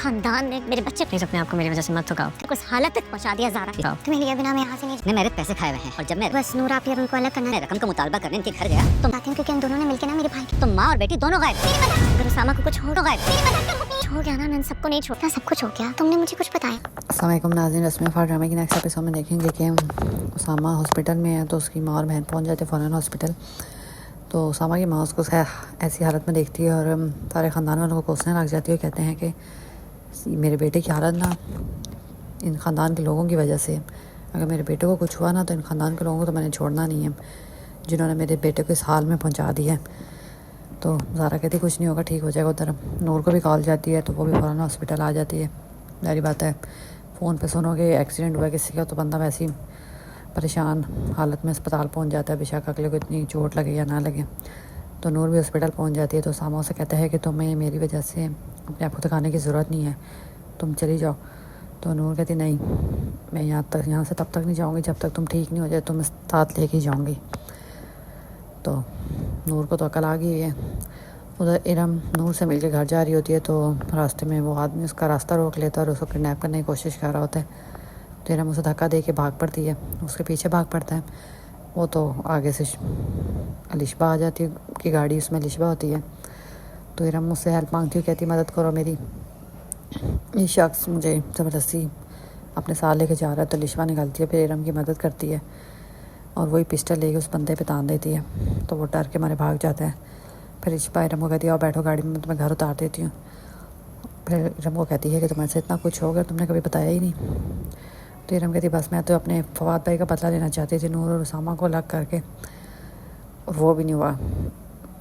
خاندان نے میرے بچے پلیز اپنے آپ کو میری وجہ سے مت تھکاؤ. کو اس حالت تک پہنچا دیا زارا. جاؤ. تمہیں لیے بنا میں یہاں سے نہیں. میں میرے پیسے کھائے ہوئے ہیں اور جب میں بس نور آپ ان کو الگ کرنا رقم کا مطالبہ کرنے ان کے گھر گیا تم چاہتے ہیں کیونکہ ہم دونوں نے مل کے نا میرے بھائی تو ماں اور بیٹی دونوں غائب. اگر اسامہ کو کچھ ہو تو غائب. چھوڑ گیا نا میں سب کو نہیں چھوڑتا. سب کچھ ہو گیا تم نے مجھے کچھ بتایا. السلام علیکم ناظرین. رسمی افار ڈرامے کی نیکسٹ ایپیسوڈ میں دیکھیں گے کہ اسامہ ہاسپٹل میں ہے تو اس کی ماں اور بہن پہنچ جاتے فوراً ہاسپٹل. تو اسامہ کی ماں اس کو ایسی حالت میں دیکھتی ہے اور سارے خاندان والوں کو کوسنے لگ جاتی ہے اور کہتے ہیں کہ میرے بیٹے کی حالت نا ان خاندان کے لوگوں کی وجہ سے. اگر میرے بیٹے کو کچھ ہوا نا تو ان خاندان کے لوگوں کو تو میں نے چھوڑنا نہیں ہے جنہوں نے میرے بیٹے کو اس حال میں پہنچا دیا ہے. تو زارا کہتی کچھ نہیں ہوگا, ٹھیک ہو جائے گا. ادھر نور کو بھی کال جاتی ہے تو وہ بھی فوراً ہاسپٹل آ جاتی ہے. ظاہری بات ہے فون پہ سنو کہ ایکسیڈنٹ ہوا کسی کا تو بندہ ویسی پریشان حالت میں اسپتال پہنچ جاتا ہے, بے شک اگلے کو اتنی چوٹ لگے یا نہ لگے. تو نور بھی ہاسپٹل پہنچ جاتی ہے تو اسامہ سے کہتا ہے کہ تمہیں میری وجہ سے اپنے آپ کو دکھانے کی ضرورت نہیں ہے, تم چلی جاؤ. تو نور کہتی نہیں, میں یہاں سے تب تک نہیں جاؤں گی جب تک تم ٹھیک نہیں ہو جائے, تم ساتھ لے کے جاؤں گی. تو نور کو تو عقل آ گئی ہے. ادھر ارم نور سے مل کے گھر جا رہی ہوتی ہے تو راستے میں وہ آدمی اس کا راستہ روک لیتا ہے اور اس کو کڈنیپ کرنے کی کوشش کر رہا ہوتا ہے. تو ارم اسے دھکا دے کے بھاگ پڑتی ہے, اس کے پیچھے بھاگ پڑتا ہے. وہ تو آگے سے الشبہ آ جاتی ہے کہ گاڑی اس میں الشبہ ہوتی ہے. تو ارم اس سے ہیلپ مانگتی ہے, کہتی مدد کرو میری, یہ شخص مجھے زبردستی اپنے ساتھ لے کے جا رہا ہے. تو الشبہ نکلتی ہے, پھر ارم کی مدد کرتی ہے اور وہی پسٹل لے کے اس بندے پہ تان دیتی ہے. تو وہ ڈر کے مارے بھاگ جاتا ہے. پھر الشبہ ارم کو کہتی ہے اور بیٹھو گاڑی میں تمہیں گھر اتار دیتی ہوں. پھر ارم کو کہتی ہے کہ تمہیں سے اتنا کچھ ہو گیا, تم نے کبھی بتایا ہی نہیں. تو ارم کہتی بس میں تو اپنے فواد بھائی کا بدلہ لینا چاہتی تھی نور اور اسامہ کو الگ کر کے, اور وہ بھی نہیں ہوا.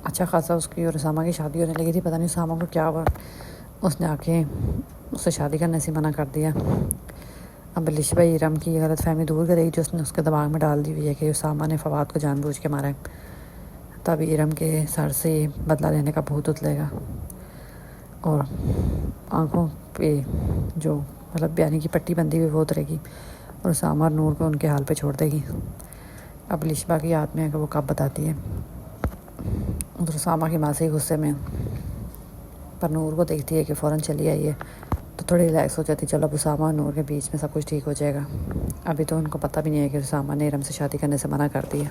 اچھا خاصا اس کی اور اسامہ کی شادی ہونے لگی تھی, پتہ نہیں اسامہ کو کیا ہوا, اس نے آ کے اس سے شادی کرنے سے منع کر دیا. اب الشبہ ارم کی غلط فہمی دور کرے گی جو اس نے اس کے دماغ میں ڈال دی ہوئی ہے کہ اسامہ نے فواد کو جان بوجھ کے مارا ہے. تبھی ارم کے سر سے بدلہ لینے کا بھوت اتلے گا اور آنکھوں پہ جو مطلب بیانی کی پٹی بندھی ہوئی وہ اترے گی اور اسامہ اور نور کو ان کے حال پہ چھوڑ دے گی. اب الشبہ کی یاد میں ہے کہ وہ کب بتاتی ہے. ادھر اسامہ کی ماں سے ہی غصے میں پر نور کو دیکھتی ہے کہ فوراً چلی آئی ہے تو تھوڑی ریلیکس ہو جاتی. چلو اب اسامہ اور نور کے بیچ میں سب کچھ ٹھیک ہو جائے گا. ابھی تو ان کو پتہ بھی نہیں ہے کہ اسامہ نے ارم سے شادی کرنے سے منع کر دی ہے.